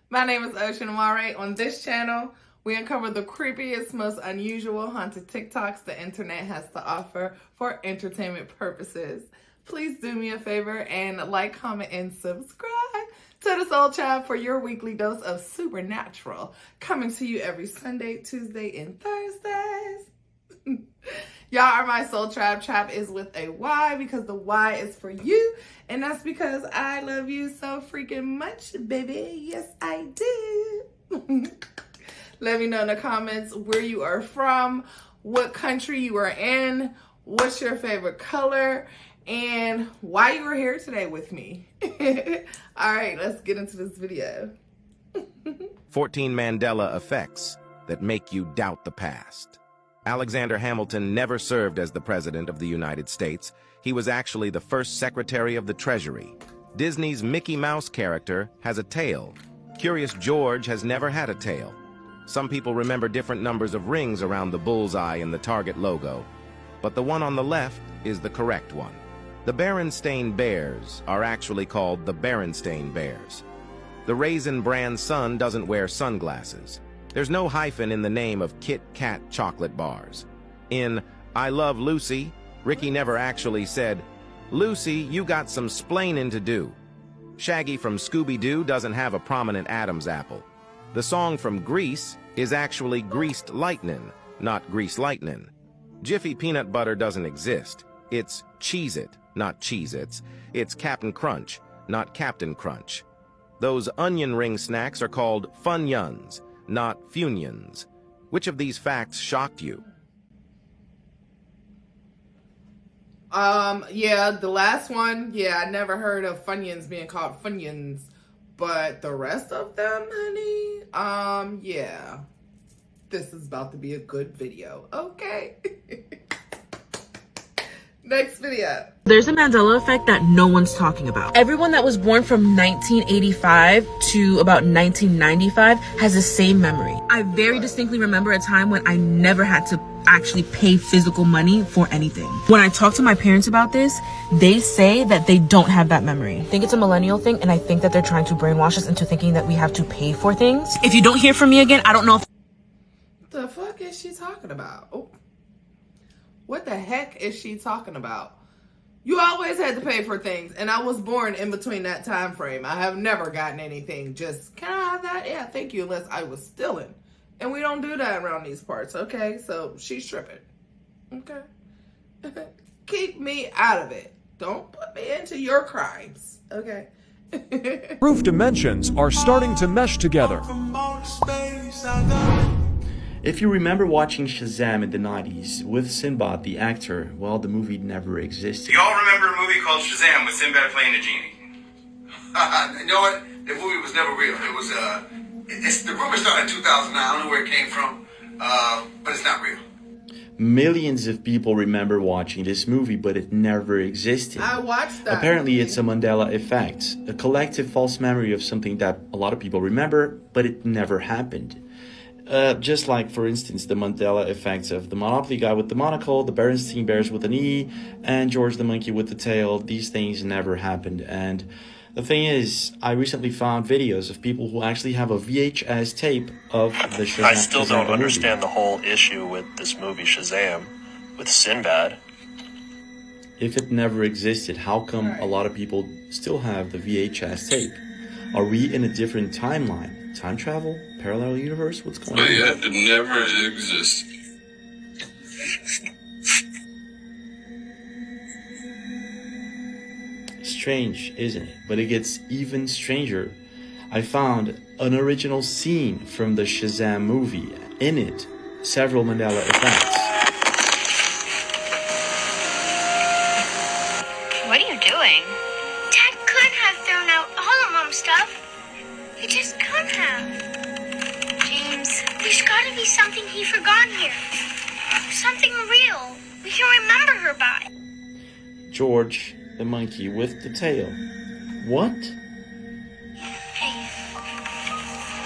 My name is Oshun. On this channel, we uncover the creepiest, most unusual haunted TikToks the internet has to offer for entertainment purposes. Please do me a favor and like, comment, and subscribe to the Soul Tribe for your weekly dose of supernatural, coming to you every Sunday, Tuesday, and Thursdays. Y'all are my Soul Tribe. Tribe is with a Y because the Y is for you. And that's because I love you so freaking much, baby. Yes, I do. Let me know in the comments where you are from, what country you are in, what's your favorite color, and why you are here today with me. All right, let's get into this video. 14 Mandela effects that make you doubt the past. Alexander Hamilton never served as the President of the United States. He was actually the first Secretary of the Treasury. Disney's Mickey Mouse character has a tail. Curious George has never had a tail. Some people remember different numbers of rings around the bullseye in the Target logo, but the one on the left is the correct one. The Berenstain Bears are actually called the Berenstain Bears. The Raisin Bran son doesn't wear sunglasses. There's no hyphen in the name of Kit Kat chocolate bars. In I Love Lucy, Ricky never actually said, "Lucy, you got some splainin' to do." Shaggy from Scooby-Doo doesn't have a prominent Adam's apple. The song from Grease is actually Greased Lightnin', not Grease Lightnin'. Jiffy peanut butter doesn't exist. It's Cheez-It, not Cheez-Its. It's Captain Crunch, not Captain Crunch. Those onion ring snacks are called Funyuns, not Funyuns. Which of these facts shocked you? Yeah, the last one, I never heard of Funyuns being called Funyuns, but the rest of them, honey, yeah. This is about to be a good video, okay? Next video. There's a Mandela effect that no one's talking about. Everyone that was born from 1985 to about 1995 has the same memory. I very distinctly remember a time when I never had to actually pay physical money for anything. When I talk to my parents about this, they say that they don't have that memory. I think it's a millennial thing, and I think that they're trying to brainwash us into thinking that we have to pay for things. If you don't hear from me again, I don't know if... The fuck is she talking about? Oh. What the heck is she talking about? You always had to pay for things, and I was born in between that time frame. I have never gotten anything. Just, can I have that? Yeah, thank you, unless I was stealing. And we don't do that around these parts, okay? So she's tripping, okay? Keep me out of it. Don't put me into your crimes, okay? Roof dimensions are starting to mesh together. If you remember watching Shazam in the 90s with Sinbad, the actor, well, the movie never existed. Y'all remember a movie called Shazam with Sinbad playing a genie? You know what? The movie was never real. It was, the rumor started in 2009. I don't know where it came from, but it's not real. Millions of people remember watching this movie, but it never existed. I watched that. Apparently, it's a Mandela effect, a collective false memory of something that a lot of people remember, but it never happened. Just like, for instance, the Mandela effects of the Monopoly guy with the monocle, the Berenstain Bears with an E, and George the monkey with the tail. These things never happened. And the thing is, I recently found videos of people who actually have a VHS tape of the Shazam. I still don't understand the whole issue with this movie Shazam, with Sinbad. If it never existed, how come a lot of people still have the VHS tape? Are we in a different timeline? Time travel? Parallel universe? What's going on? But yet it never existed. Strange, isn't it? But it gets even stranger. I found an original scene from the Shazam movie. In it, several Mandela effects. What are you doing? Dad could have thrown out all of Mom's stuff. He just could have. James, there's gotta be something he forgot here. Something real we can remember her by. George the monkey with the tail. What? Hey,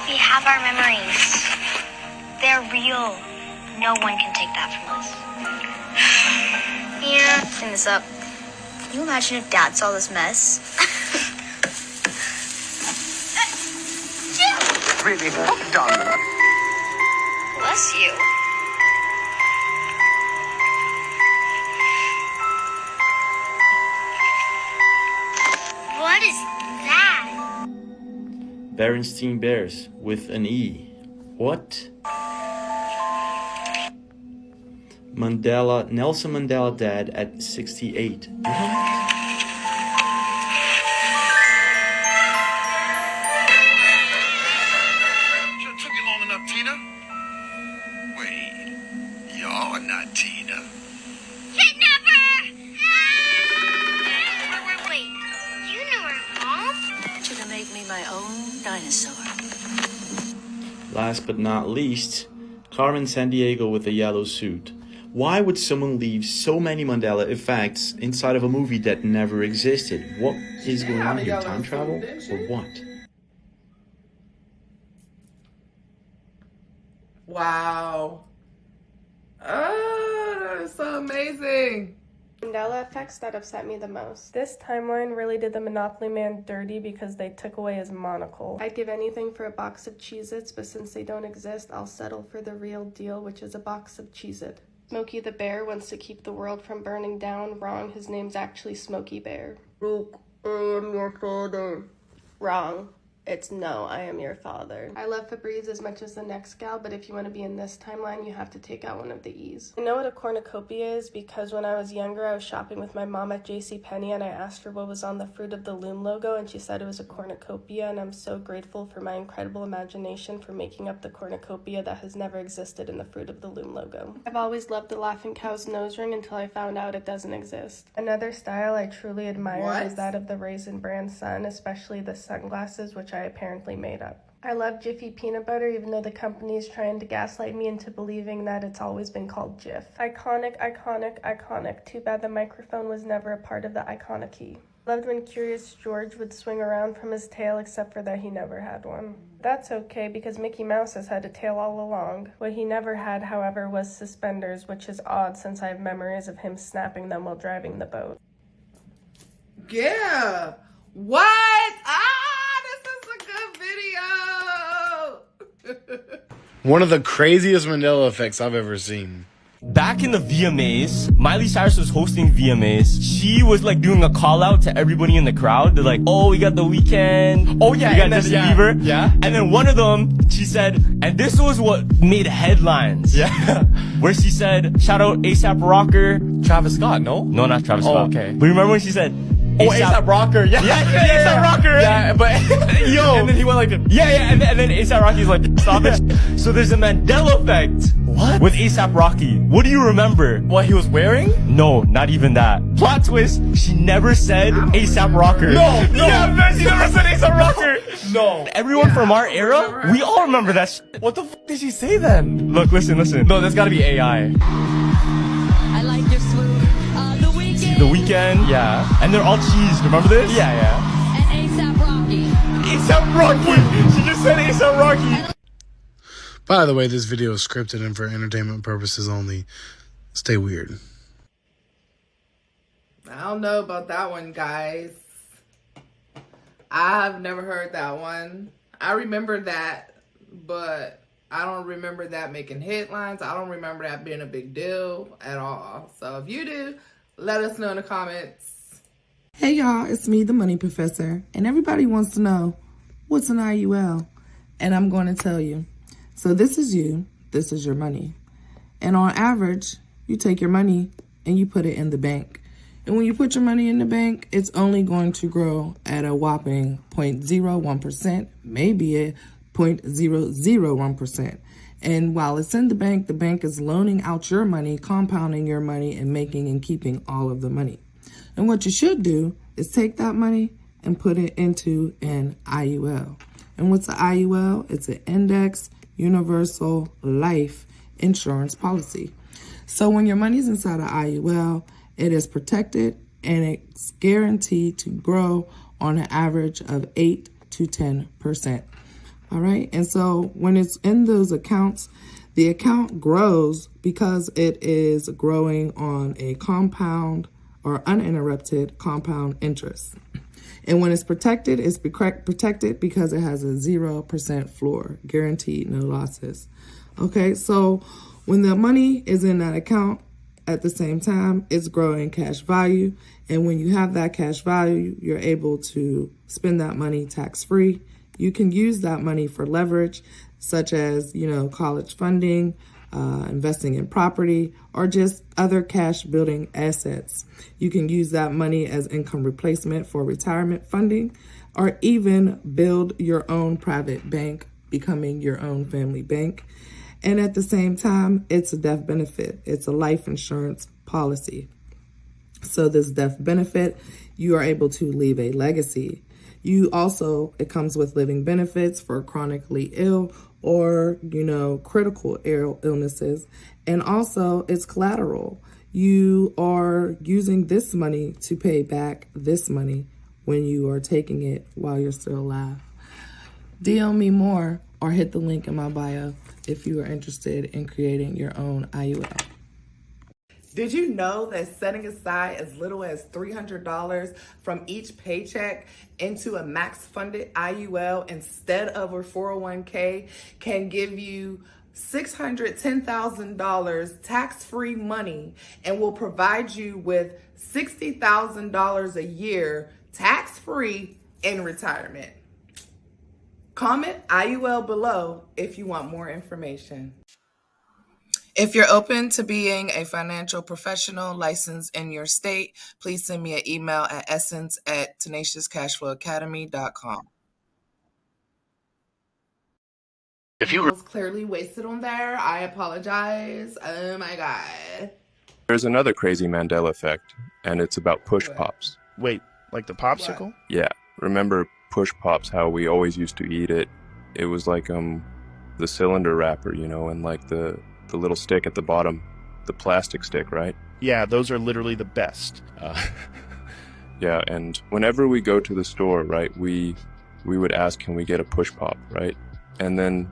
we have our memories. They're real. No one can take that from us. Yeah, clean this up. Can you imagine if Dad saw this mess? Jim! really hooked on them. Bless you. What is that? Berenstein Bears with an E. What? Nelson Mandela died at 68. What? Took you long enough, Tina? Wait, you're not Tina. Kidnapper! Wait, you know her mom? To make me my own dinosaur. Last but not least, Carmen Sandiego with a yellow suit. Why would someone leave so many Mandela effects inside of a movie that never existed? What is going on here? Time travel or what? Wow. Oh, that is so amazing. Mandela effects that upset me the most. This timeline really did the Monopoly Man dirty because they took away his monocle. I'd give anything for a box of Cheez-Its, but since they don't exist, I'll settle for the real deal, which is a box of Cheez-It. Smokey the Bear wants to keep the world from burning down. Wrong, his name's actually Smokey Bear. Luke, I am your father. Wrong. It's no, I am your father. I love Febreze as much as the next gal, but if you want to be in this timeline, you have to take out one of the E's. I know what a cornucopia is because when I was younger, I was shopping with my mom at JCPenney and I asked her what was on the Fruit of the Loom logo and she said it was a cornucopia, and I'm so grateful for my incredible imagination for making up the cornucopia that has never existed in the Fruit of the Loom logo. I've always loved the Laughing Cow's nose ring until I found out it doesn't exist. Another style I truly admire is that of the Raisin Bran sun, especially the sunglasses, which I apparently made up. I love Jiffy peanut butter, even though the company is trying to gaslight me into believing that it's always been called Jif. Iconic, iconic, iconic. Too bad the microphone was never a part of the iconic-y. Loved when Curious George would swing around from his tail, except for that he never had one. That's okay, because Mickey Mouse has had a tail all along. What he never had, however, was suspenders, which is odd since I have memories of him snapping them while driving the boat. Yeah. What? One of the craziest Mandela effects I've ever seen. Back in the VMAs, Miley Cyrus was hosting VMAs. She was like doing a call out to everybody in the crowd. They're like, oh, we got The Weeknd. Oh yeah, we got Justin Bieber. Yeah. And then one of them, she said, and this was what made headlines. Yeah. Where she said, shout out ASAP Rocker. Travis Scott, no? No, not Travis Scott. Oh, okay. But remember when she said, ASAP Rocker, yeah. ASAP Rocker. Yeah, but yo. And then he went like, and then ASAP Rocky's like, stop it. So there's a Mandela effect. What? With ASAP Rocky. What do you remember? What he was wearing? No, not even that. Plot twist, she never said ASAP Rocker. No. Yeah, man, she never said ASAP Rocker. No. Everyone from our era, we all remember that shit. What the fuck did she say then? Look, listen. No, that's gotta be AI. I like your swoop. The Weeknd. Yeah. And they're all cheesed. Remember this? Yeah. And ASAP Rocky. ASAP Rocky. She just said ASAP Rocky. By the way, this video is scripted and for entertainment purposes only. Stay weird. I don't know about that one, guys. I've never heard that one. I remember that, but I don't remember that making headlines. I don't remember that being a big deal at all. So if you do, let us know in the comments. Hey y'all, it's me, the Money Professor, and everybody wants to know, what's an IUL? And I'm going to tell you. So this is you, this is your money. And on average, you take your money and you put it in the bank. And when you put your money in the bank, it's only going to grow at a whopping 0.01%, maybe a 0.001%. And while it's in the bank is loaning out your money, compounding your money, and making and keeping all of the money. And what you should do is take that money and put it into an IUL. And what's an IUL? It's an Index Universal Life Insurance Policy. So when your money's inside an IUL, it is protected and it's guaranteed to grow on an average of 8 to 10%. All right. And so when it's in those accounts, the account grows because it is growing on a compound or uninterrupted compound interest. And when it's protected because it has a 0% floor, guaranteed no losses. Okay, so when the money is in that account, at the same time, it's growing cash value. And when you have that cash value, you're able to spend that money tax-free. You can use that money for leverage, such as, college funding, investing in property, or just other cash building assets. You can use that money as income replacement for retirement funding, or even build your own private bank, becoming your own family bank. And at the same time, it's a death benefit. It's a life insurance policy. So this death benefit, you are able to leave a legacy. It comes with living benefits for chronically ill or, critical illnesses. And also it's collateral. You are using this money to pay back this money when you are taking it while you're still alive. DM me more or hit the link in my bio if you are interested in creating your own IUL. Did you know that setting aside as little as $300 from each paycheck into a max-funded IUL instead of a 401k can give you $610,000 tax-free money and will provide you with $60,000 a year tax-free in retirement? Comment IUL below if you want more information. If you're open to being a financial professional licensed in your state, please send me an email at essence@tenaciouscashflowacademy.com. If you was clearly wasted on there, I apologize. Oh my God. There's another crazy Mandela effect, and it's about push pops. Wait, like the popsicle? What? Yeah. Remember push pops, how we always used to eat it? It was like the cylinder wrapper, and like the little stick at the bottom, the plastic stick, right? Yeah, those are literally the best. Yeah, and whenever we go to the store, right, we would ask, can we get a push pop, right? And then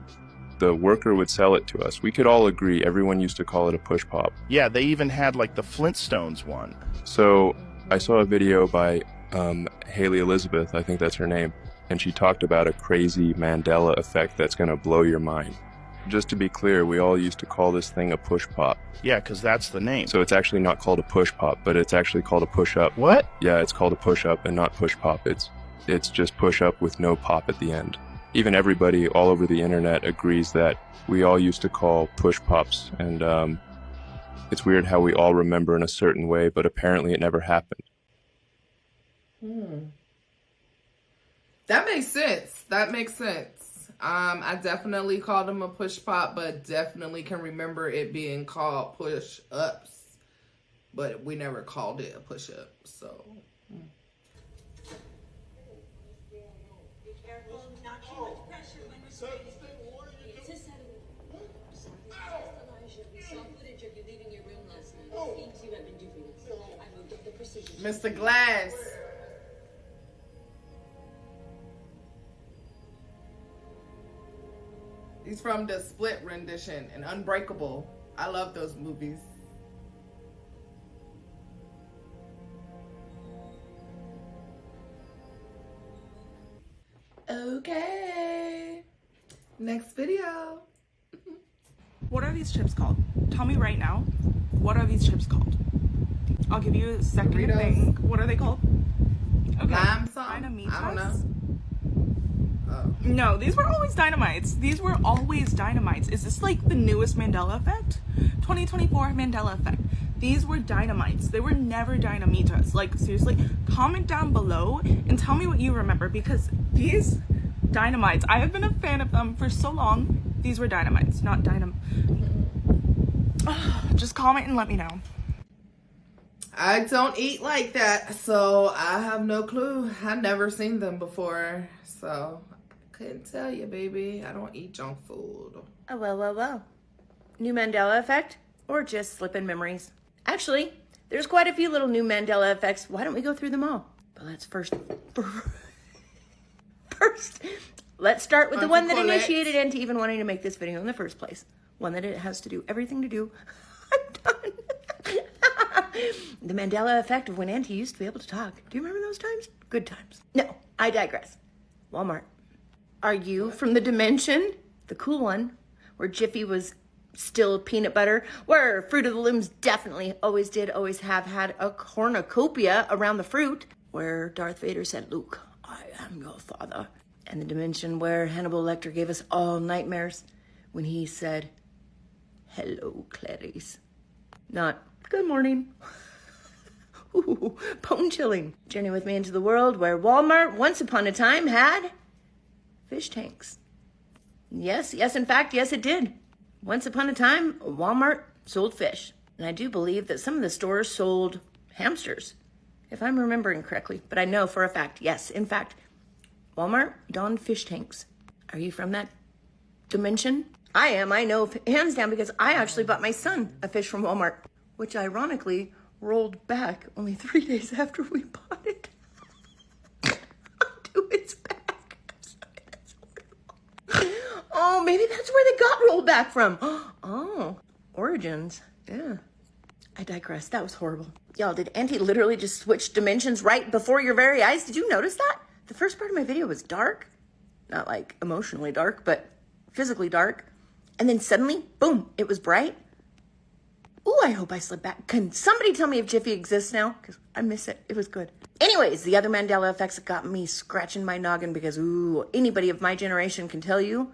the worker would sell it to us. We could all agree, everyone used to call it a push pop. Yeah, they even had like the Flintstones one. So I saw a video by Haley Elizabeth, I think that's her name, and she talked about a crazy Mandela effect that's gonna blow your mind. Just to be clear, we all used to call this thing a push pop. Yeah, because that's the name. So it's actually not called a push pop, but it's actually called a push up. What? Yeah, it's called a push up and not push pop. It's just push up with no pop at the end. Even everybody all over the internet agrees that we all used to call push pops, and it's weird how we all remember in a certain way, but apparently it never happened. That makes sense. I definitely called them a push pop, but definitely can remember it being called push ups, but we never called it a push up. So Be careful, not too much pressure when we're spraying. It's just Elijah, we saw footage of you leaving your room last night. It seems you have been doing this. I moved up the precision. Mr. Glass. He's from the Split rendition and Unbreakable. I love those movies. Okay. Next video. What are these chips called? Tell me right now. What are these chips called? I'll give you a second to think. What are they called? Okay. Lime something? I don't know. No, these were always Dynamites. These were always Dynamites. Is this like the newest Mandela effect? 2024 Mandela effect. These were Dynamites. They were never Dynamitas. Like, seriously, comment down below and tell me what you remember, because these Dynamites, I have been a fan of them for so long. These were Dynamites, not Just comment and let me know. I don't eat like that, so I have no clue. I've never seen them before, so couldn't tell you, baby. I don't eat junk food. Oh, well. New Mandela effect or just slip-in memories? Actually, there's quite a few little new Mandela effects. Why don't we go through them all? But let's first, let's start with the one that initiated into even wanting to make this video in the first place. One that it has to do, everything to do. I'm done. The Mandela effect of when Auntie used to be able to talk. Do you remember those times? Good times. No, I digress. Walmart. Are you from the dimension? The cool one, where Jiffy was still peanut butter, where Fruit of the Looms definitely always did, always have had a cornucopia around the fruit, where Darth Vader said, Luke, I am your father. And the dimension where Hannibal Lecter gave us all nightmares when he said, hello, Clarice. Not, good morning. Ooh, bone chilling. Journey with me into the world where Walmart once upon a time had fish tanks. Yes, in fact, yes, it did. Once upon a time, Walmart sold fish. And I do believe that some of the stores sold hamsters, if I'm remembering correctly. But I know for a fact, yes, in fact, Walmart donned fish tanks. Are you from that dimension? I am, I know, hands down, because I actually bought my son a fish from Walmart, which ironically rolled back only 3 days after we bought it. To its back. Oh, maybe that's where they got rolled back from. Oh, origins. Yeah. I digress. That was horrible. Y'all, did Auntie literally just switch dimensions right before your very eyes? Did you notice that? The first part of my video was dark. Not like emotionally dark, but physically dark. And then suddenly, boom, it was bright. Ooh, I hope I slid back. Can somebody tell me if Jiffy exists now? Because I miss it. It was good. Anyways, the other Mandela effects that got me scratching my noggin because, ooh, anybody of my generation can tell you,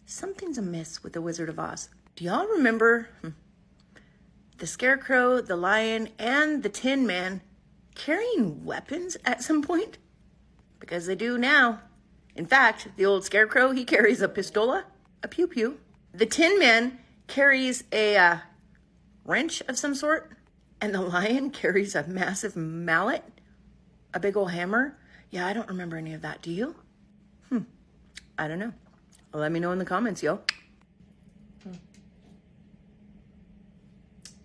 something's amiss with the Wizard of Oz. Do y'all remember the Scarecrow, the Lion, and the Tin Man carrying weapons at some point? Because they do now. In fact, the old Scarecrow, he carries a pistola, a pew-pew. The Tin Man carries a wrench of some sort, and the Lion carries a massive mallet, a big old hammer. Yeah, I don't remember any of that. Do you? I don't know. Well, let me know in the comments, yo.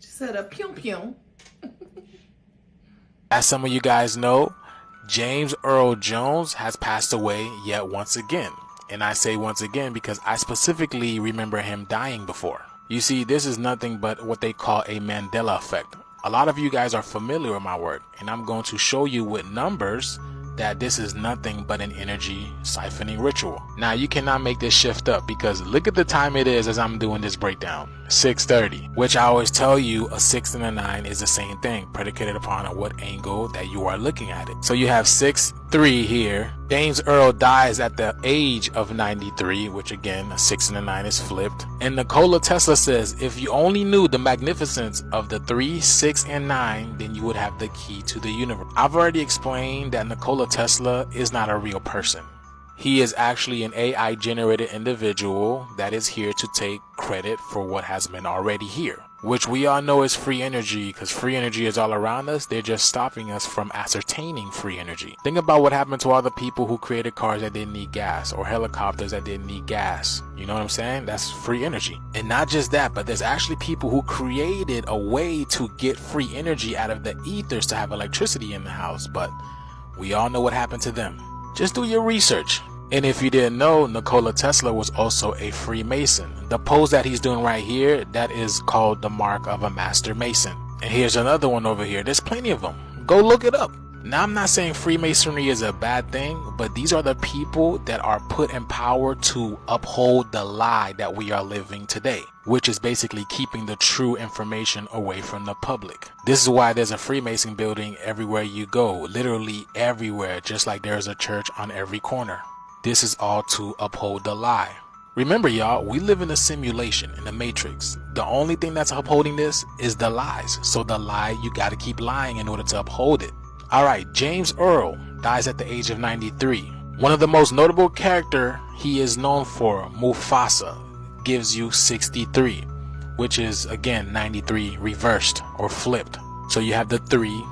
She said a pew-pew. As some of you guys know, James Earl Jones has passed away yet once again. And I say once again because I specifically remember him dying before. You see, this is nothing but what they call a Mandela effect. A lot of you guys are familiar with my work, and I'm going to show you with numbers that this is nothing but an energy siphoning ritual. Now, you cannot make this shift up because look at the time it is as I'm doing this breakdown. 6:30, which I always tell you a 6 and a 9 is the same thing, predicated upon what angle that you are looking at it. So you have 6-3 here. James Earl dies at the age of 93, which again, a 6 and a 9 is flipped. And Nikola Tesla says, if you only knew the magnificence of the 3, 6, and 9, then you would have the key to the universe. I've already explained that Nikola Tesla is not a real person. He is actually an AI generated individual that is here to take credit for what has been already here, which we all know is free energy, because free energy is all around us. They're just stopping us from ascertaining free energy. Think about what happened to all the people who created cars that didn't need gas, or helicopters that didn't need gas. You know what I'm saying? That's free energy. And not just that, but there's actually people who created a way to get free energy out of the ethers to have electricity in the house, but we all know what happened to them. Just do your research. And if you didn't know, Nikola Tesla was also a Freemason. The pose that he's doing right here, that is called the mark of a Master Mason. And here's another one over here. There's plenty of them. Go look it up. Now, I'm not saying Freemasonry is a bad thing, but these are the people that are put in power to uphold the lie that we are living today, which is basically keeping the true information away from the public. This is why there's a Freemason building everywhere you go, literally everywhere, just like there's a church on every corner. This is all to uphold the lie. Remember, y'all, we live in a simulation, in the matrix. The only thing that's upholding this is the lies. So the lie, you gotta keep lying in order to uphold it. Alright, James Earl dies at the age of 93. One of the most notable character he is known for, Mufasa, gives you 63, which is again 93 reversed or flipped. So you have the 3,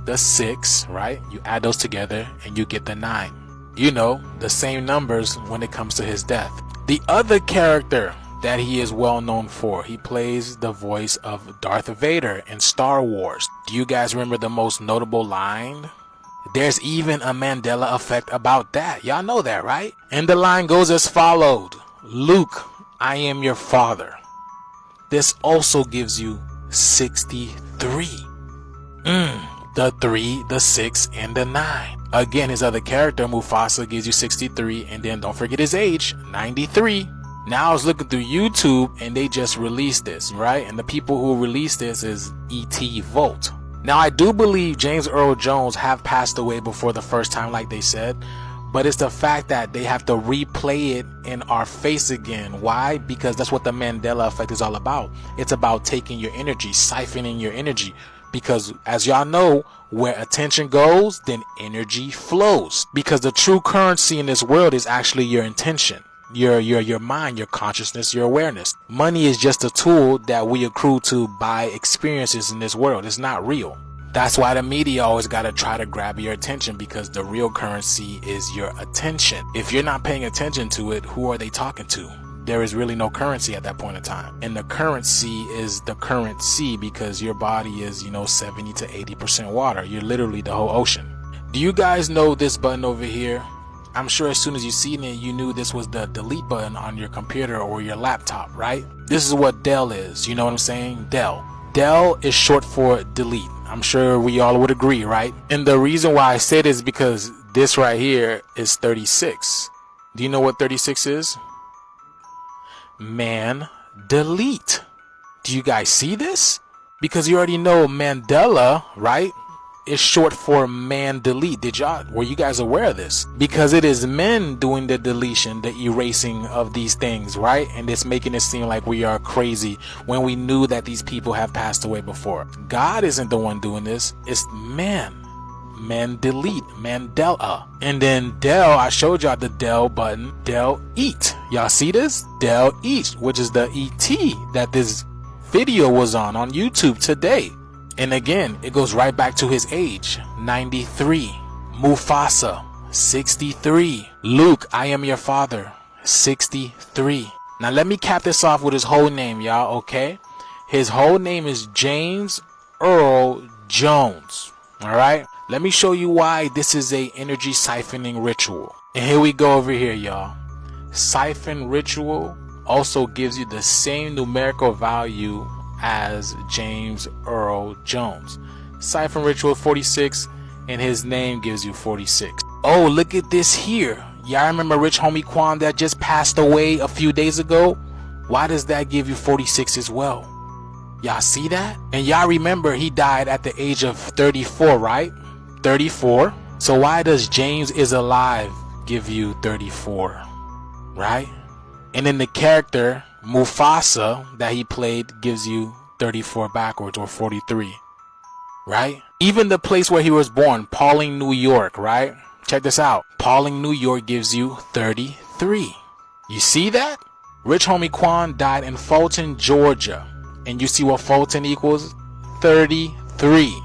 the 6, right? You add those together and you get the 9. You know, the same numbers when it comes to his death. The other character that he is well known for, he plays the voice of Darth Vader in Star Wars. Do you guys remember the most notable line? There's even a Mandela effect about that. Y'all know that, right? And the line goes as followed. Luke, I am your father. This also gives you 63. The 3, the 6, and the 9. Again, his other character, Mufasa, gives you 63, and then don't forget his age, 93. Now I was looking through YouTube, and they just released this, right? And the people who released this is E.T. Volt. Now, I do believe James Earl Jones have passed away before the first time, like they said, but it's the fact that they have to replay it in our face again. Why? Because that's what the Mandela effect is all about. It's about taking your energy, siphoning your energy. Because as y'all know, where attention goes, then energy flows. Because the true currency in this world is actually your intention, your mind, your consciousness, your awareness. Money is just a tool that we accrue to buy experiences in this world. It's not real. That's why the media always got to try to grab your attention, because the real currency is your attention. If you're not paying attention to it, who are they talking to? There is really no currency at that point in time. And the currency is the currency, because your body is, 70 to 80% water. You're literally the whole ocean. Do you guys know this button over here? I'm sure as soon as you seen it, you knew this was the delete button on your computer or your laptop, right? This is what Del is. You know what I'm saying? Del. Del is short for delete. I'm sure we all would agree, right? And the reason why I say this is because this right here is 36. Do you know what 36 is? Man, delete. Do you guys see this? Because you already know Mandela, right, is short for man delete. Were you guys aware of this? Because it is men doing the deletion, the erasing of these things, right? And it's making it seem like we are crazy when we knew that these people have passed away before. God isn't the one doing this. It's man. Man delete, Mandela. And then Del, I showed y'all the Del button, Del eat. Y'all see this? Del eat, which is the ET that this video was on YouTube today. And again, it goes right back to his age, 93. Mufasa, 63. Luke, I am your father, 63. Now let me cap this off with his whole name, y'all, okay? His whole name is James Earl Jones, all right? Let me show you why this is a energy siphoning ritual. And here we go over here, y'all. Siphon ritual also gives you the same numerical value as James Earl Jones. Siphon ritual 46, and his name gives you 46. Oh, look at this here. Y'all remember Rich Homie Quan that just passed away a few days ago? Why does that give you 46 as well? Y'all see that? And y'all remember he died at the age of 34, right? 34. So why does James is alive give you 34, right? And then the character Mufasa that he played gives you 34 backwards, or 43, right? Even the place where he was born, Pauling, New York, right? Check this out. Pauling, New York gives you 33. You see that? Rich Homie Quan died in Fulton, Georgia. And you see what Fulton equals? 33.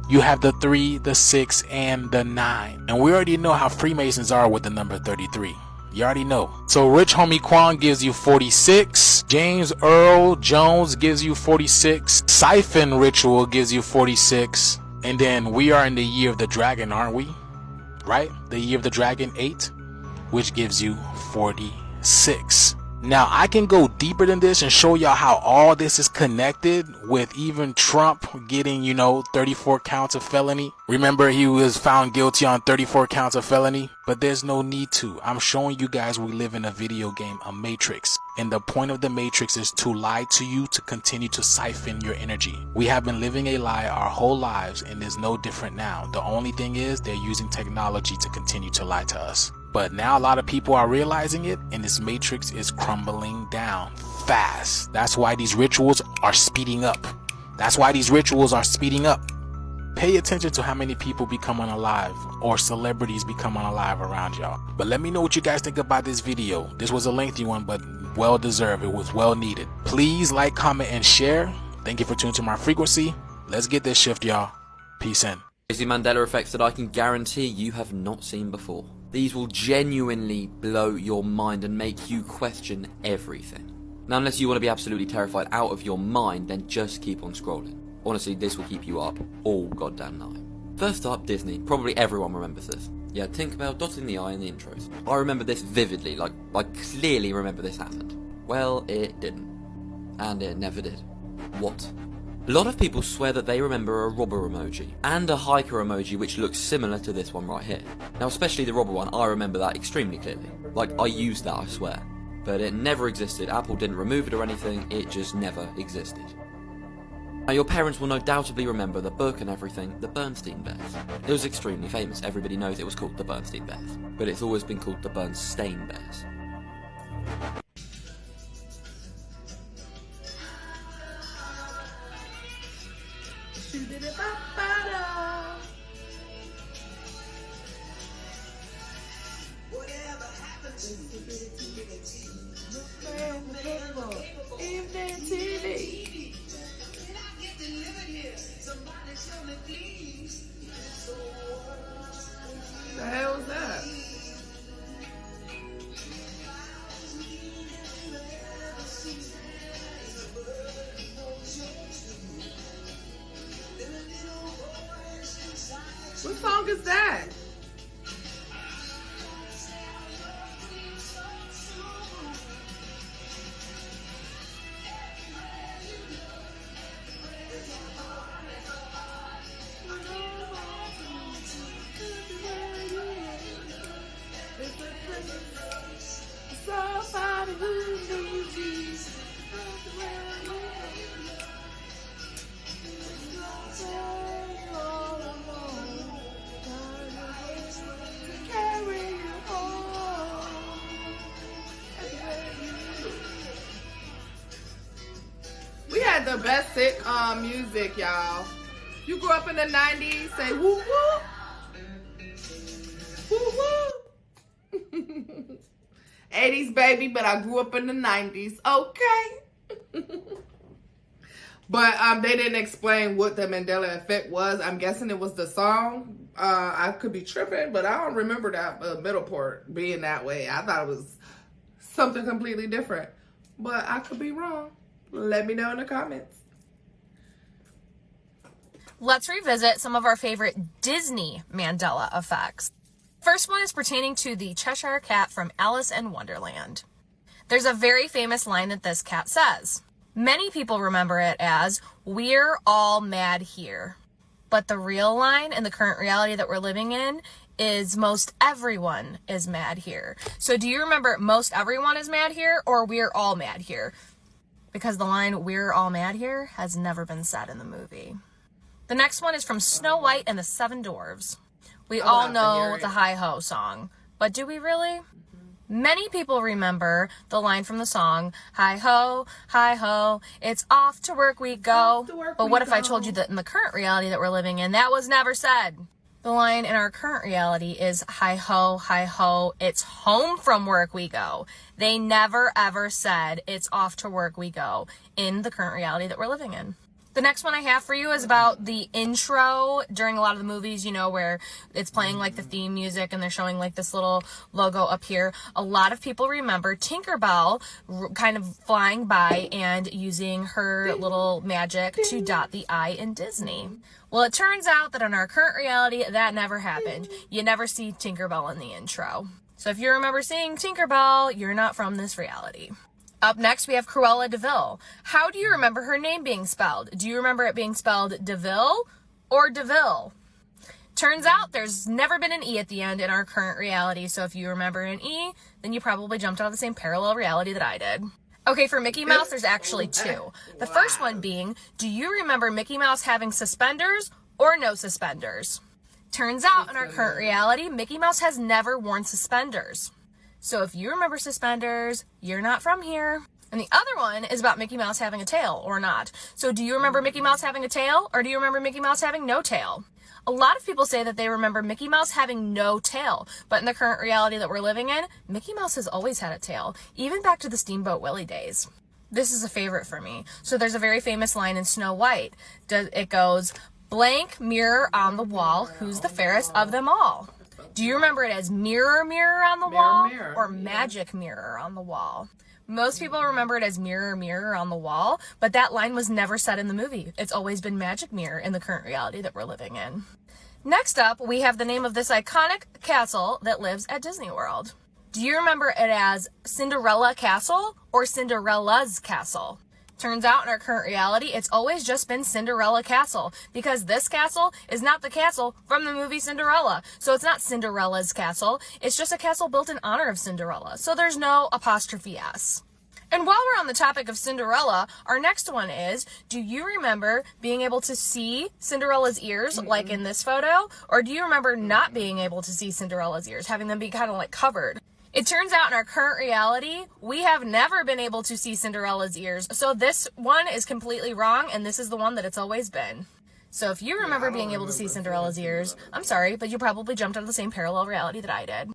You have the 3, the 6, and the 9. And we already know how Freemasons are with the number 33. You already know. So Rich Homie Quan gives you 46. James Earl Jones gives you 46. Siphon Ritual gives you 46. And then we are in the year of the dragon, aren't we? Right? The year of the dragon 8, which gives you 46. Now I can go deeper than this and show y'all how all this is connected with even Trump getting, 34 counts of felony. Remember, he was found guilty on 34 counts of felony, but there's no need to. I'm showing you guys we live in a video game, a matrix. And the point of the matrix is to lie to you to continue to siphon your energy. We have been living a lie our whole lives, and it's no different now. The only thing is they're using technology to continue to lie to us. But now a lot of people are realizing it, and this matrix is crumbling down fast. That's why these rituals are speeding up. That's why these rituals are speeding up. Pay attention to how many people become unalive, or celebrities become unalive around y'all. But let me know what you guys think about this video. This was a lengthy one, but well deserved. It was well needed. Please like, comment, and share. Thank you for tuning to my frequency. Let's get this shift, y'all. Peace in. Crazy Mandela effects that I can guarantee you have not seen before. These will genuinely blow your mind and make you question everything. Now, unless you want to be absolutely terrified out of your mind, then just keep on scrolling. Honestly, this will keep you up all goddamn night. First up, Disney. Probably everyone remembers this. Yeah, Tinkerbell dotting the I in the intros. I remember this vividly, like I clearly remember this happened. Well, it didn't. And it never did. What A lot of people swear that they remember a robber emoji and a hiker emoji which looks similar to this one right here. Now especially the robber one, I remember that extremely clearly. Like, I used that, I swear. But it never existed. Apple didn't remove it or anything, it just never existed. Now your parents will no doubtably remember the book and everything, the Bernstein Bears. It was extremely famous, everybody knows it was called the Bernstein Bears. But it's always been called the Bernstein Bears. The hell is that? What song is that? Somebody who knows you. We had the best sitcom music, y'all. You grew up in the 90s, say woo woo. Woo woo. 80s baby, but I grew up in the 90s. Okay. But they didn't explain what the Mandela effect was. I'm guessing it was the song. I could be tripping, but I don't remember that middle part being that way. I thought it was something completely different. But I could be wrong. Let me know in the comments. Let's revisit some of our favorite Disney Mandela effects. First one is pertaining to the Cheshire Cat from Alice in Wonderland. There's a very famous line that this cat says. Many people remember it as, "We're all mad here." But the real line in the current reality that we're living in is most everyone is mad here. So do you remember most everyone is mad here or we're all mad here? Because the line "we're all mad here" has never been said in the movie. The next one is from Snow White and the Seven Dwarfs. We all know the Hi-Ho song, but do we really? Many people remember the line from the song, hi-ho, it's off to work we go. But what if I told you that in the current reality that we're living in, that was never said? The line in our current reality is, hi-ho, it's home from work we go. They never ever said, it's off to work we go in the current reality that we're living in. The next one I have for you is about the intro during a lot of the movies, you know, where it's playing like the theme music and they're showing like this little logo up here. A lot of people remember Tinkerbell kind of flying by and using her little magic to dot the I in Disney. Well, it turns out that in our current reality, that never happened. You never see Tinkerbell in the intro. So if you remember seeing Tinkerbell, you're not from this reality. Up next, we have Cruella de Vil. How do you remember her name being spelled? Do you remember it being spelled DeVille or DeVille? Turns out there's never been an E at the end in our current reality, so if you remember an E, then you probably jumped out of the same parallel reality that I did. Okay, for Mickey Mouse, there's actually two. The first one being, do you remember Mickey Mouse having suspenders or no suspenders? Turns out in our current reality, Mickey Mouse has never worn suspenders. So if you remember suspenders, you're not from here. And the other one is about Mickey Mouse having a tail or not. So do you remember Mickey Mouse having a tail or do you remember Mickey Mouse having no tail? A lot of people say that they remember Mickey Mouse having no tail, but in the current reality that we're living in, Mickey Mouse has always had a tail, even back to the Steamboat Willie days. This is a favorite for me. So there's a very famous line in Snow White. It goes, blank mirror on the wall, who's the fairest of them all? Do you remember it as mirror, mirror on the wall or magic mirror on the wall? Most people remember it as mirror, mirror on the wall, but that line was never said in the movie. It's always been magic mirror in the current reality that we're living in. Next up, we have the name of this iconic castle that lives at Disney World. Do you remember it as Cinderella Castle or Cinderella's Castle? Turns out in our current reality, it's always just been Cinderella Castle, because this castle is not the castle from the movie Cinderella. So it's not Cinderella's castle, it's just a castle built in honor of Cinderella. So there's no apostrophe S. And while we're on the topic of Cinderella, our next one is, do you remember being able to see Cinderella's ears like in this photo? Or do you remember not being able to see Cinderella's ears, having them be kind of like covered? It turns out in our current reality, we have never been able to see Cinderella's ears. So this one is completely wrong, and this is the one that it's always been. So if you remember being able to see Cinderella's ears, I'm sorry, but you probably jumped out of the same parallel reality that I did.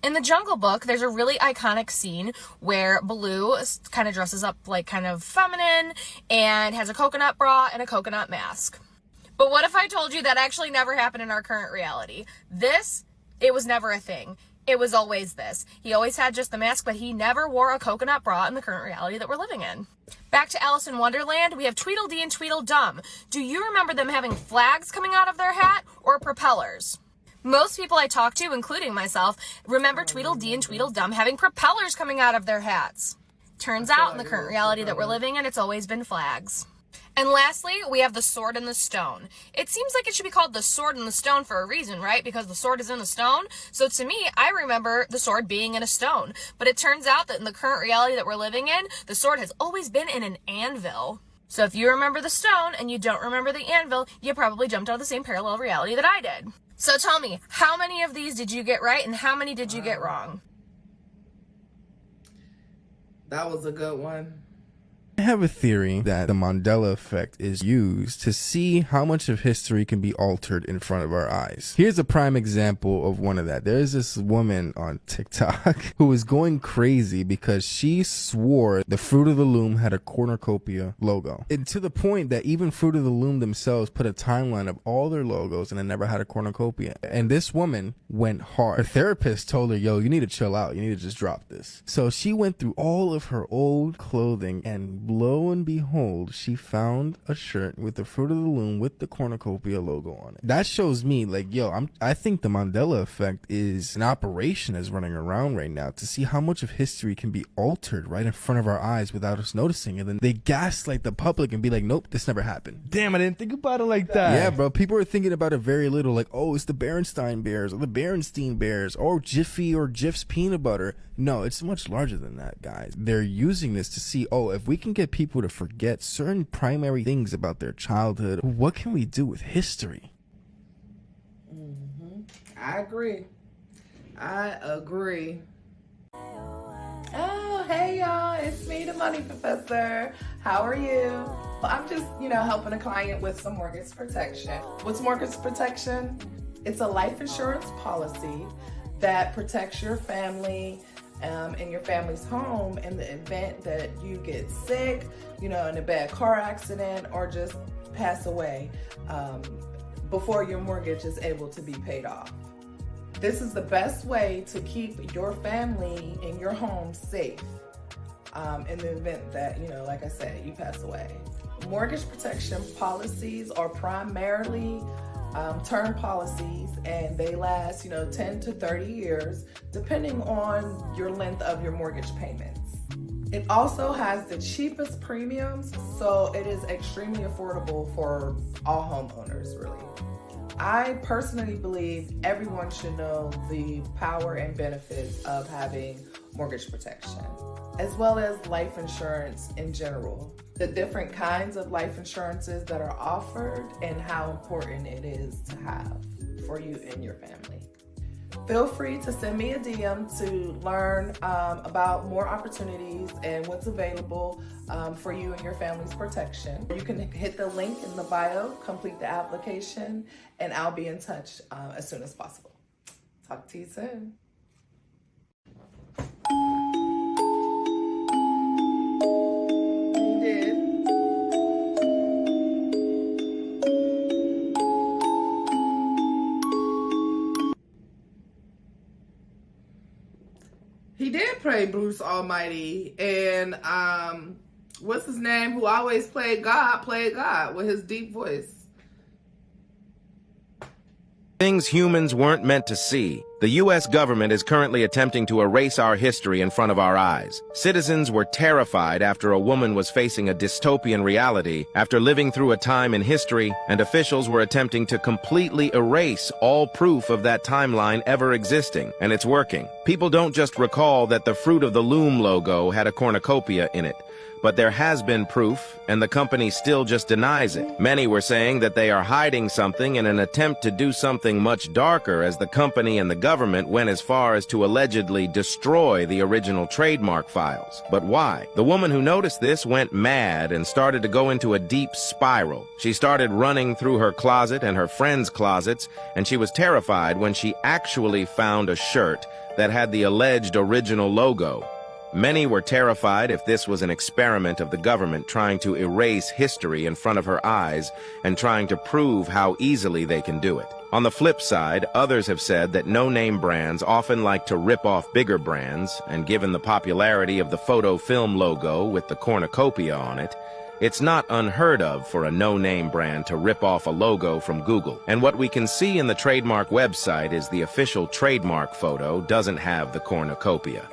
In the Jungle Book, there's a really iconic scene where Baloo kind of dresses up like kind of feminine and has a coconut bra and a coconut mask. But what if I told you that actually never happened in our current reality? It was never a thing. It was always this. He always had just the mask, but he never wore a coconut bra in the current reality that we're living in. Back to Alice in Wonderland, we have Tweedledee and Tweedledum. Do you remember them having flags coming out of their hat or propellers? Most people I talk to, including myself, remember Tweedledee and Tweedledum having propellers coming out of their hats. Turns out in the current reality that we're living in, it's always been flags. And lastly, we have the Sword and the Stone. It seems like it should be called the Sword and the Stone for a reason, right? Because the sword is in the stone. So to me, I remember the sword being in a stone. But it turns out that in the current reality that we're living in, the sword has always been in an anvil. So if you remember the stone and you don't remember the anvil, you probably jumped out of the same parallel reality that I did. So tell me, how many of these did you get right and how many did you get wrong? That was a good one. I have a theory that the Mandela effect is used to see how much of history can be altered in front of our eyes. Here's a prime example of one of that. There's this woman on TikTok who was going crazy because she swore the Fruit of the Loom had a cornucopia logo. And to the point that even Fruit of the Loom themselves put a timeline of all their logos and it never had a cornucopia. And this woman went hard. Her therapist told her, yo, you need to chill out. You need to just drop this. So she went through all of her old clothing and lo and behold, she found a shirt with the Fruit of the Loom with the cornucopia logo on it. That shows me, like, yo, I think the Mandela effect is an operation that's running around right now to see how much of history can be altered right in front of our eyes without us noticing. And then they gaslight the public and be like, nope, this never happened. Damn, I didn't think about it like that. Yeah, bro. People are thinking about it very little, like, oh, it's the Berenstain Bears or the Berenstein Bears or Jiffy or Jif's peanut butter. No, it's much larger than that, guys. They're using this to see, oh, if we can get people to forget certain primary things about their childhood, what can we do with history? I agree. Oh, hey y'all, it's me, the Money Professor. How are you? I'm just, helping a client with some mortgage protection. What's mortgage protection? It's a life insurance policy that protects your family and your family's home in the event that you get sick, in a bad car accident, or just pass away before your mortgage is able to be paid off. This is the best way to keep your family and your home safe in the event that, like I said, you pass away. Mortgage protection policies are primarily term policies, and they last 10 to 30 years depending on your length of your mortgage payments. It also has the cheapest premiums, so it is extremely affordable for all homeowners, really. I personally believe everyone should know the power and benefits of having mortgage protection, as well as life insurance in general. The different kinds of life insurances that are offered and how important it is to have for you and your family. Feel free to send me a DM to learn about more opportunities and what's available for you and your family's protection. You can hit the link in the bio, complete the application, and I'll be in touch as soon as possible. Talk to you soon. You did. He did play Bruce Almighty, and what's his name, who always played God with his deep voice. Things humans weren't meant to see. The U.S. government is currently attempting to erase our history in front of our eyes. Citizens were terrified after a woman was facing a dystopian reality after living through a time in history, and officials were attempting to completely erase all proof of that timeline ever existing, and it's working. People don't just recall that the Fruit of the Loom logo had a cornucopia in it, but there has been proof, and the company still just denies it. Many were saying that they are hiding something in an attempt to do something much darker, as the company and the government went as far as to allegedly destroy the original trademark files. But why? The woman who noticed this went mad and started to go into a deep spiral. She started running through her closet and her friends' closets, and she was terrified when she actually found a shirt that had the alleged original logo. Many were terrified if this was an experiment of the government trying to erase history in front of her eyes and trying to prove how easily they can do it. On the flip side, others have said that no-name brands often like to rip off bigger brands, and given the popularity of the photo film logo with the cornucopia on it, it's not unheard of for a no-name brand to rip off a logo from Google. And what we can see in the trademark website is the official trademark photo doesn't have the cornucopia.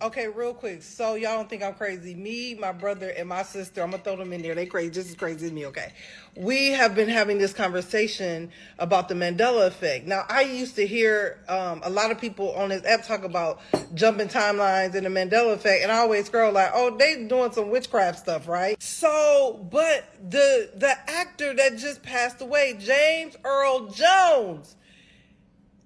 Okay, real quick, so y'all don't think I'm crazy. Me, my brother, and my sister, I'm gonna throw them in there. They crazy, just as crazy as me, okay? We have been having this conversation about the Mandela effect. Now, I used to hear a lot of people on this app talk about jumping timelines and the Mandela effect, and I always scroll like, oh, they doing some witchcraft stuff, right? So, but the actor that just passed away, James Earl Jones,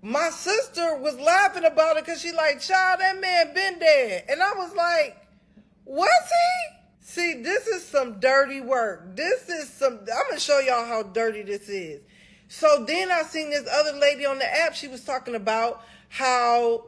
my sister was laughing about it because she like, child, that man been dead. And I was like, was he? See, this is some dirty work. This is some, I'm going to show y'all how dirty this is. So then I seen this other lady on the app. She was talking about how,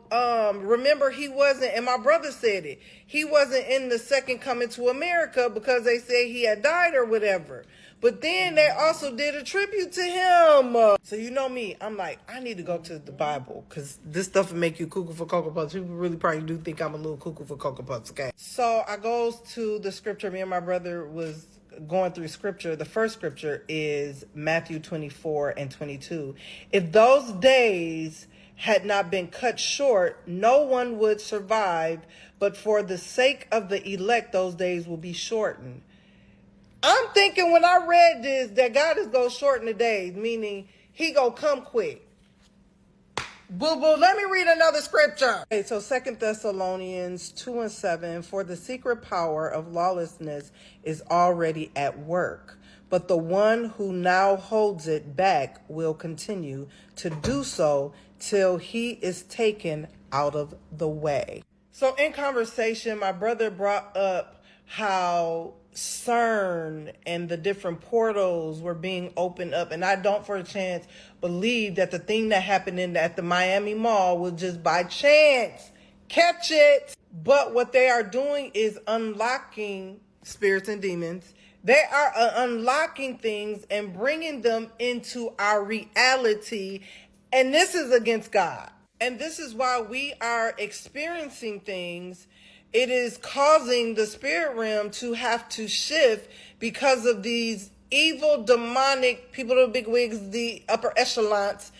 remember he wasn't, and my brother said it, he wasn't in the second coming to America because they said he had died or whatever. But then they also did a tribute to him. So you know me, I'm like, I need to go to the Bible because this stuff will make you cuckoo for Cocoa Puffs. People really probably do think I'm a little cuckoo for Cocoa Puffs, okay? So I goes to the scripture. Me and my brother was going through scripture. The first scripture is Matthew 24:22. If those days had not been cut short, no one would survive, but for the sake of the elect, those days will be shortened. I'm thinking when I read this that God is going to shorten the days, meaning he going to come quick. Boo-boo, let me read another scripture. Okay, so 2 Thessalonians 2:7, for the secret power of lawlessness is already at work, but the one who now holds it back will continue to do so till he is taken out of the way. So in conversation, my brother brought up how CERN and the different portals were being opened up, and I don't for a chance believe that the thing that happened at the Miami Mall was just by chance. Catch it. But what they are doing is unlocking spirits and demons. They are unlocking things and bringing them into our reality, and this is against God. And this is why we are experiencing things. It is causing the spirit realm to have to shift because of these evil, demonic people, the big wigs, the upper echelons,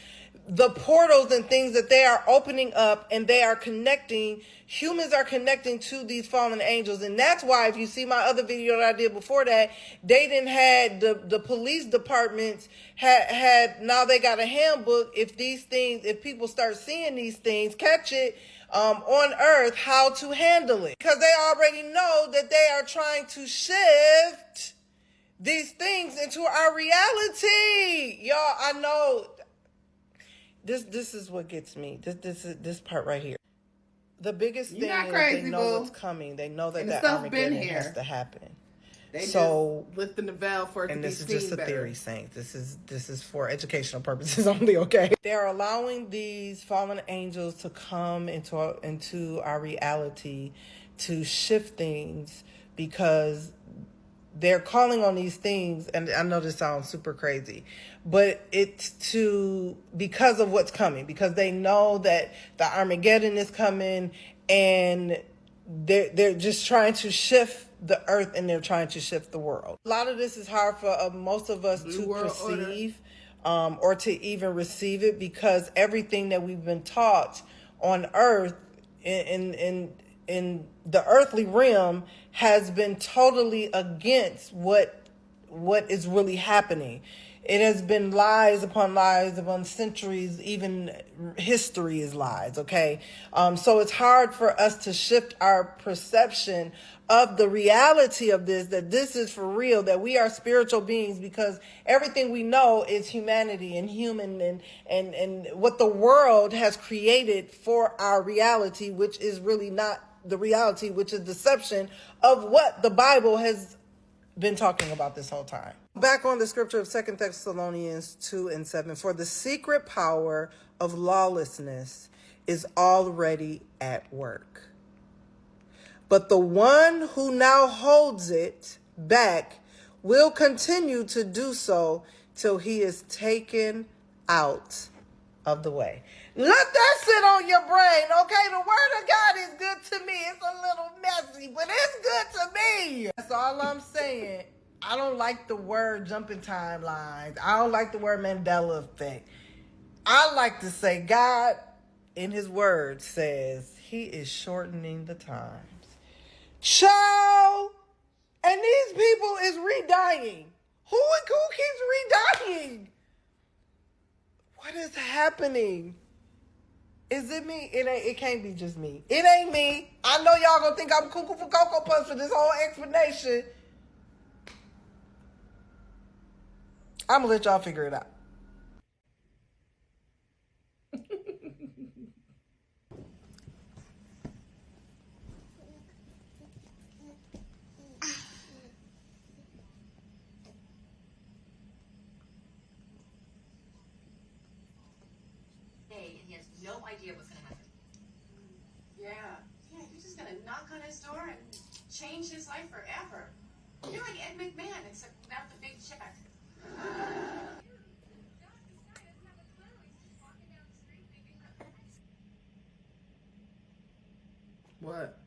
the portals and things that they are opening up, and they are connecting. Humans are connecting to these fallen angels. And that's why, if you see my other video that I did before that, they didn't had the police departments had now they got a handbook. If these things, if people start seeing these things, catch it, on earth, how to handle it, because they already know that they are trying to shift these things into our reality. Y'all, I know this is what gets me. This part right here. The biggest thing is they know what's coming. They know that that Armageddon has to happen. They so just lifting the veil for it to be seen better. And this is just a theory, Saints. This is for educational purposes only, okay? They're allowing these fallen angels to come into our reality to shift things because they're calling on these things, and I know this sounds super crazy, but it's because of what's coming, because they know that the Armageddon is coming, and they're just trying to shift the earth, and they're trying to shift the world. A lot of this is hard for most of us to perceive. or to even receive it, because everything that we've been taught on earth in the earthly realm has been totally against what is really happening. It has been lies upon centuries, even history is lies, okay? So it's hard for us to shift our perception of the reality of this, that this is for real, that we are spiritual beings, because everything we know is humanity and human and what the world has created for our reality, which is really not the reality, which is deception of what the Bible has been talking about this whole time. Back on the scripture of 2 Thessalonians 2:7, for the secret power of lawlessness is already at work. But the one who now holds it back will continue to do so till he is taken out of the way. Let that sit on your brain, okay? The word of God is good to me. It's a little messy, but it's good to me. That's all I'm saying. I don't like the word jumping timelines. I don't like the word Mandela effect. I like to say God, in his word, says he is shortening the times. Child, and these people is re-dying. Who keeps re-dying? What is happening? Is it me? It can't be just me. It ain't me. I know y'all gonna think I'm cuckoo for Cocoa Puffs for this whole explanation. I'm gonna let y'all figure it out. He has no idea what's gonna happen. Yeah, you're just gonna knock on his door and change his life forever. You're like Ed McMahon, except without the big check. What?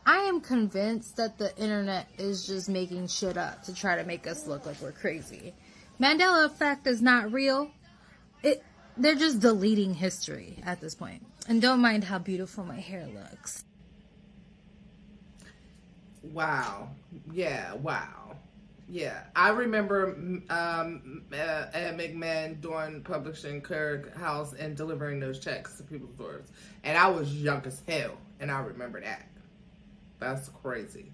I am convinced that the internet is just making shit up to try to make us look like we're crazy. Mandela effect is not real. They're just deleting history at this point. And don't mind how beautiful my hair looks. Wow. Yeah, wow. Yeah, I remember Ed McMahon doing publishing Kirk House and delivering those checks to people's doors. And I was young as hell, and I remember that. That's crazy.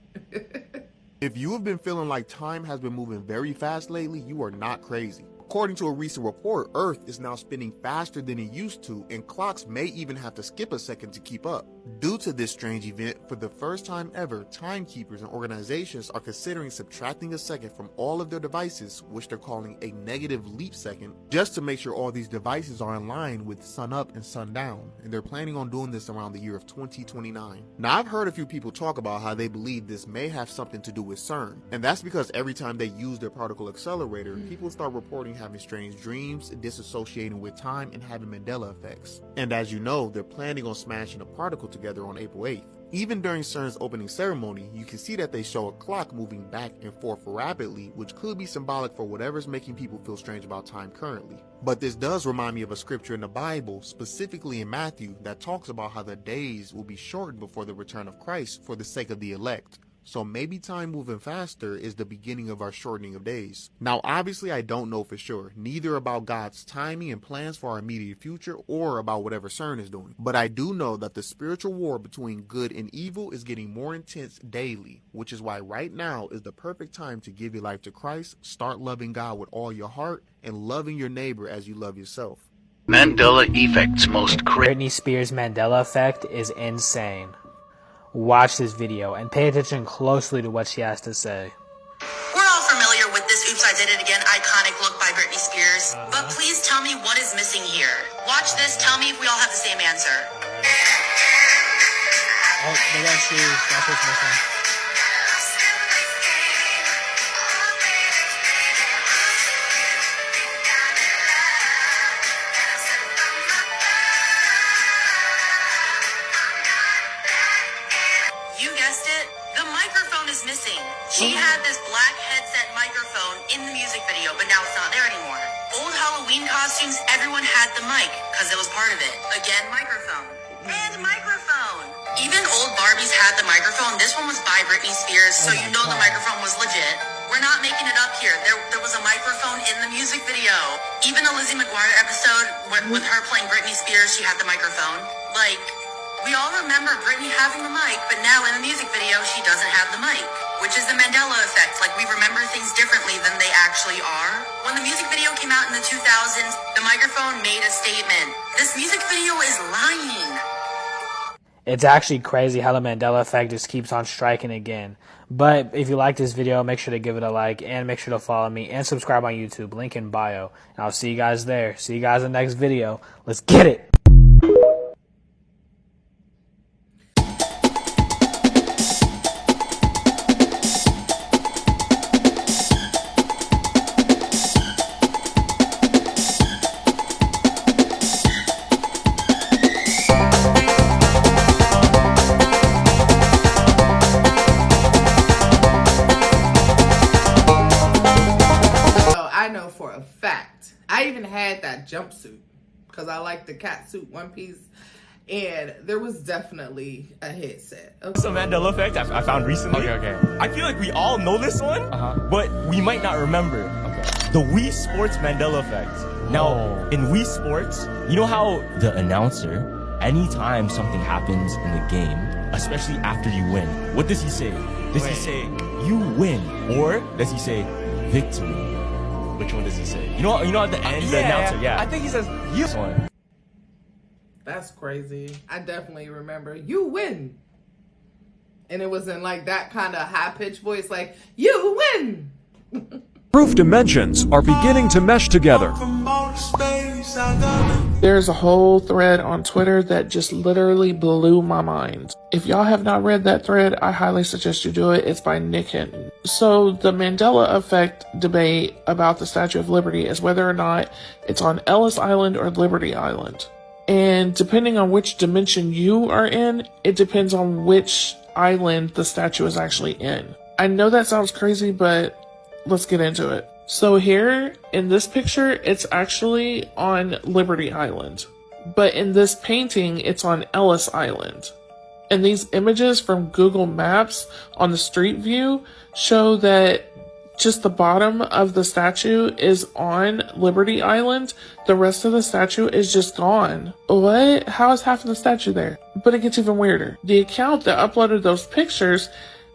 If you have been feeling like time has been moving very fast lately, you are not crazy. According to a recent report, Earth is now spinning faster than it used to, and clocks may even have to skip a second to keep up. Due to this strange event, for the first time ever, timekeepers and organizations are considering subtracting a second from all of their devices, which they're calling a negative leap second, just to make sure all these devices are in line with sun up and sun down, and they're planning on doing this around the year of 2029. Now, I've heard a few people talk about how they believe this may have something to do with CERN, and that's because every time they use their particle accelerator, people start reporting having strange dreams, disassociating with time, and having Mandela effects. And as you know, they're planning on smashing a particle together on April 8th. Even during CERN's opening ceremony, you can see that they show a clock moving back and forth rapidly, which could be symbolic for whatever's making people feel strange about time currently. But this does remind me of a scripture in the Bible, specifically in Matthew, that talks about how the days will be shortened before the return of Christ for the sake of the elect. So maybe time moving faster is the beginning of our shortening of days. Now, obviously, I don't know for sure, neither about God's timing and plans for our immediate future or about whatever CERN is doing. But I do know that the spiritual war between good and evil is getting more intense daily, which is why right now is the perfect time to give your life to Christ, start loving God with all your heart, and loving your neighbor as you love yourself. Mandela effect's most Britney Spears' Mandela effect is insane. watch this video and pay attention closely to what she has to say. We're all familiar with this Oops, I Did It Again iconic look by Britney Spears, but please tell me what is missing here. Watch this, tell me if we all have the same answer. Oh, they got shoes. That's what's missing. You guessed it, the microphone is missing. She had this black headset microphone in the music video, but now it's not there anymore. Old Halloween costumes, everyone had the mic, because it was part of it. Again, microphone. And microphone. Even old Barbies had the microphone. This one was by Britney Spears, so you know the microphone was legit. We're not making it up here. There was a microphone in the music video. Even the Lizzie McGuire episode with her playing Britney Spears, she had the microphone. Like, we all remember Britney having the mic, but now in the music video, she doesn't have the mic, which is the Mandela effect. Like, we remember things differently than they actually are. When the music video came out in the 2000s, the microphone made a statement. This music video is lying. It's actually crazy how the Mandela effect just keeps on striking again. But if you like this video, make sure to give it a like and make sure to follow me and subscribe on YouTube. Link in bio. And I'll see you guys there. See you guys in the next video. Let's get it. I even had that jumpsuit because I like the cat suit one piece, and there was definitely a headset. Okay. So Mandela effect I found recently. Okay. I feel like we all know this one, but we might not remember. Okay. The Wii Sports Mandela effect. Now, in Wii Sports, you know how the announcer, anytime something happens in the game, especially after you win, what does he say? Does he say, you win? Or does he say, victory? Which one does he say? You know at the end, the announcer, I think he says, you won. That's crazy. I definitely remember, you win. And it was in like that kind of high-pitched voice, like, you win. Proof dimensions are beginning to mesh together. There's a whole thread on Twitter that just literally blew my mind. If y'all have not read that thread, I highly suggest you do it. It's by Nick Hinton. So the Mandela effect debate about the Statue of Liberty is whether or not it's on Ellis Island or Liberty Island. And depending on which dimension you are in, it depends on which island the statue is actually in. I know that sounds crazy, but let's get into it. So here, in this picture, it's actually on Liberty Island. But in this painting, it's on Ellis Island. And these images from Google Maps on the street view show that just the bottom of the statue is on Liberty Island. The rest of the statue is just gone. What? How is half of the statue there? But it gets even weirder. The account that uploaded those pictures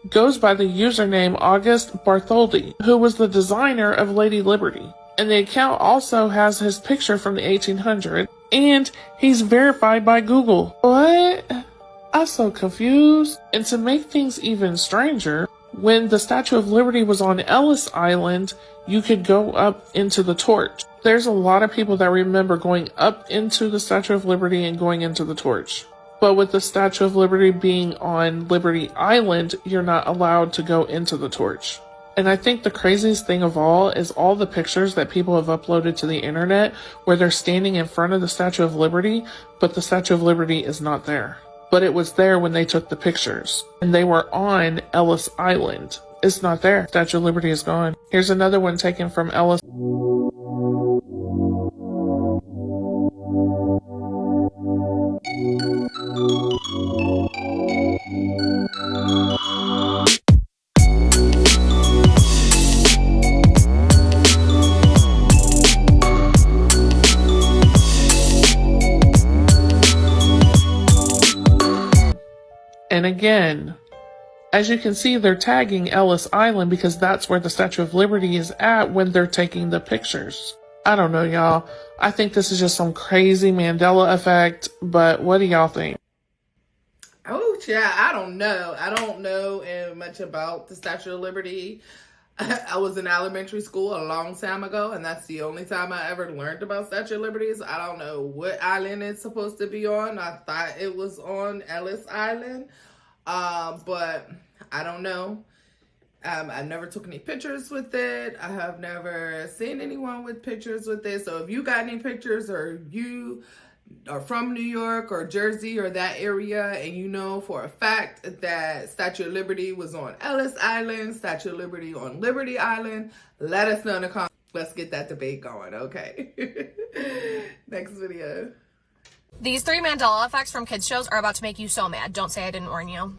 goes by the username August Bartholdi, who was the designer of Lady Liberty. And the account also has his picture from the 1800s, and he's verified by Google. What? I'm so confused. And to make things even stranger, when the Statue of Liberty was on Ellis Island, you could go up into the torch. There's a lot of people that remember going up into the Statue of Liberty and going into the torch. But with the Statue of Liberty being on Liberty Island, you're not allowed to go into the torch. And I think the craziest thing of all is all the pictures that people have uploaded to the internet where they're standing in front of the Statue of Liberty, but the Statue of Liberty is not there. But it was there when they took the pictures. And they were on Ellis Island. It's not there. Statue of Liberty is gone. Here's another one taken from Ellis. And again, as you can see, they're tagging Ellis Island because that's where the Statue of Liberty is at when they're taking the pictures. I don't know, y'all. I think this is just some crazy Mandela effect, but what do y'all think? Oh, Yeah, I don't know. I don't know much about the Statue of Liberty. I was in elementary school a long time ago, and that's the only time I ever learned about Statue of Liberty. So I don't know what island it's supposed to be on. I thought it was on Ellis Island, but I don't know. I've never took any pictures with it. I have never seen anyone with pictures with it. So if you got any pictures, or you are from New York or Jersey or that area, and you know for a fact that Statue of Liberty was on Ellis Island, Statue of Liberty on Liberty Island, let us know in the comments. Let's get that debate going, okay? Next video. These 3 Mandela effects from kids shows are about to make you so mad. Don't say I didn't warn you.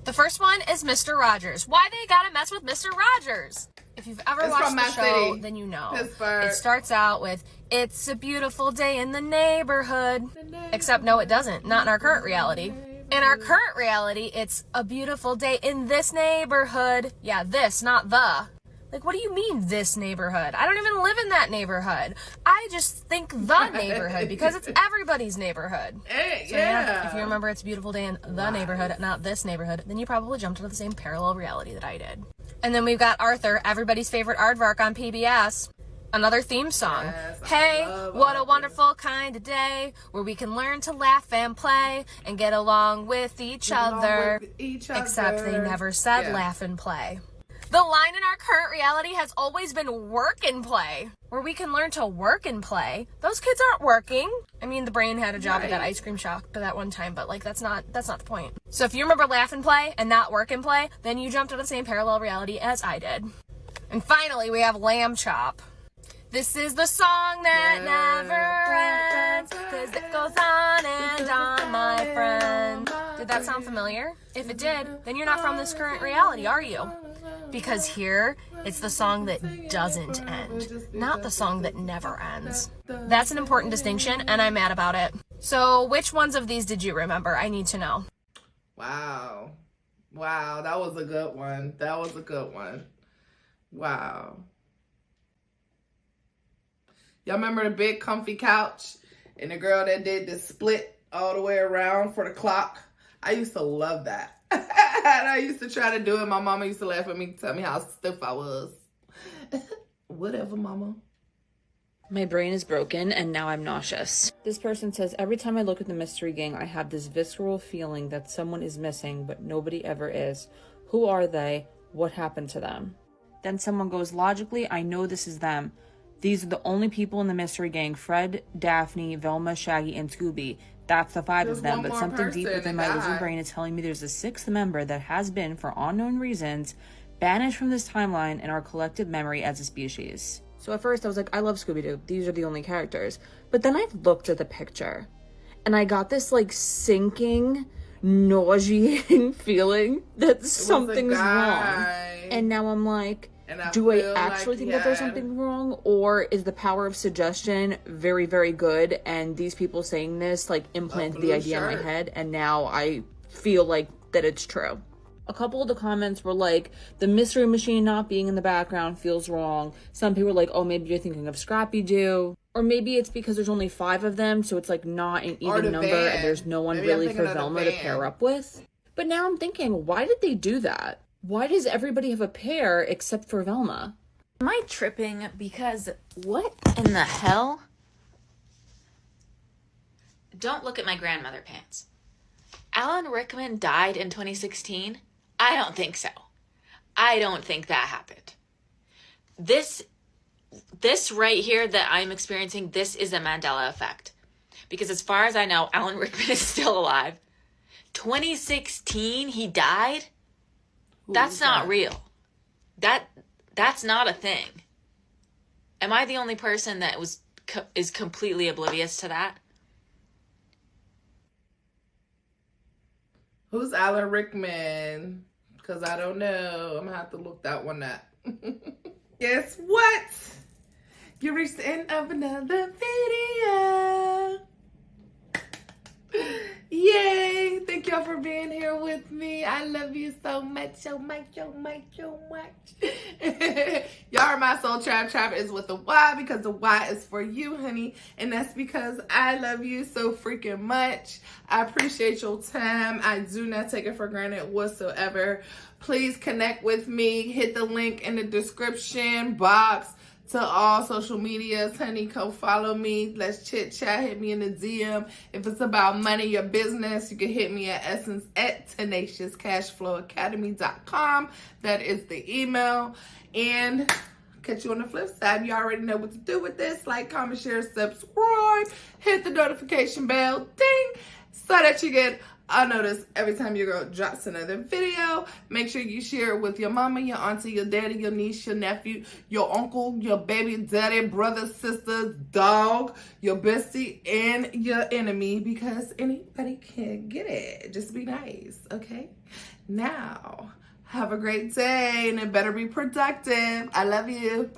The first one is Mr. Rogers. Why they gotta mess with Mr. Rogers? If you've ever watched the show, then you know. It starts out with, "It's a beautiful day in the neighborhood." Except no, it doesn't. Not in our current reality. In our current reality, it's a beautiful day in this neighborhood. Yeah, this, not the. Like, what do you mean, this neighborhood? I don't even live in that neighborhood. I just think the neighborhood because it's everybody's neighborhood. Hey, so yeah, if you remember It's a Beautiful Day in the neighborhood, not this neighborhood, then you probably jumped into the same parallel reality that I did. And then we've got Arthur, everybody's favorite aardvark on PBS. Another theme song. Yes, hey, what a wonderful kind of day where we can learn to laugh and play and get along with each other. Except they never said laugh and play. The line in our current reality has always been work and play, where we can learn to work and play. Those kids aren't working. I mean, the brain had a job at that ice cream shop at that one time, but like that's not the point. So if you remember laugh and play and not work and play, then you jumped to the same parallel reality as I did. And finally, we have Lamb Chop. This is the song that never ends, 'cause it goes on and on, my friend. Did that sound familiar? If it did, then you're not from this current reality, are you? Because here, it's the song that doesn't end, not the song that never ends. That's an important distinction, and I'm mad about it. So, which ones of these did you remember? I need to know. Wow. Wow, that was a good one. That was a good one. Wow. Y'all remember the big comfy couch and the girl that did the split all the way around for the clock? I used to love that. And I used to try to do it. My mama used to laugh at me, tell me how stiff I was. Whatever, mama. My brain is broken and now I'm nauseous. This person says, every time I look at the mystery gang, I have this visceral feeling that someone is missing, but nobody ever is. Who are they? What happened to them? Then someone goes, logically, I know this is them. These are the only people in the mystery gang: Fred, Daphne, Velma, Shaggy, and Scooby. That's the 5 of them, but something deep within my lizard brain is telling me there's a 6th member that has been, for unknown reasons, banished from this timeline in our collective memory as a species. So at first I was like, I love Scooby-Doo. These are the only characters. But then I looked at the picture and I got this like sinking, nauseating feeling that something's wrong. And now I'm like, do I actually think that there's something wrong, or is the power of suggestion very, very good, and these people saying this like implanted the idea in my head, and now I feel like that it's true? A couple of the comments were like, the mystery machine not being in the background feels wrong. Some people were like, oh, maybe you're thinking of Scrappy-Doo, or maybe it's because there's only 5 of them, so it's like not an even number, and there's no one really for Velma to pair up with. But now I'm thinking, why did they do that? Why does everybody have a pair except for Velma? Am I tripping? Because what in the hell? Don't look at my grandmother pants. Alan Rickman died in 2016? I don't think so. I don't think that happened. This right here that I'm experiencing, this is a Mandela effect. Because as far as I know, Alan Rickman is still alive. 2016, he died? That's not real. That's not a thing. Am I the only person that is completely oblivious to that? Who's Alan Rickman? Because I don't know. I'm going to have to look that one up. Guess what? You reached the end of another video. Yay! Thank y'all for being here with me. I love you so much, so much, so much, so much. Y'all are my soul tribe. Tribe is with the Y because the Y is for you, honey. And that's because I love you so freaking much. I appreciate your time. I do not take it for granted whatsoever. Please connect with me. Hit the link in the description box to all social medias, honey. Come follow me. Let's chit chat. Hit me in the DM. If it's about money or business, you can hit me at essence@tenaciouscashflowacademy.com. That is the email. And catch you on the flip side. You already know what to do with this. Like, comment, share, subscribe. Hit the notification bell. Ding. So that you get a notice every time your girl drops another video. Make sure you share it with your mama, your auntie, your daddy, your niece, your nephew, your uncle, your baby daddy, brother, sister, dog, your bestie, and your enemy, because anybody can get it. Just be nice, okay? Now, have a great day, and it better be productive. I love you.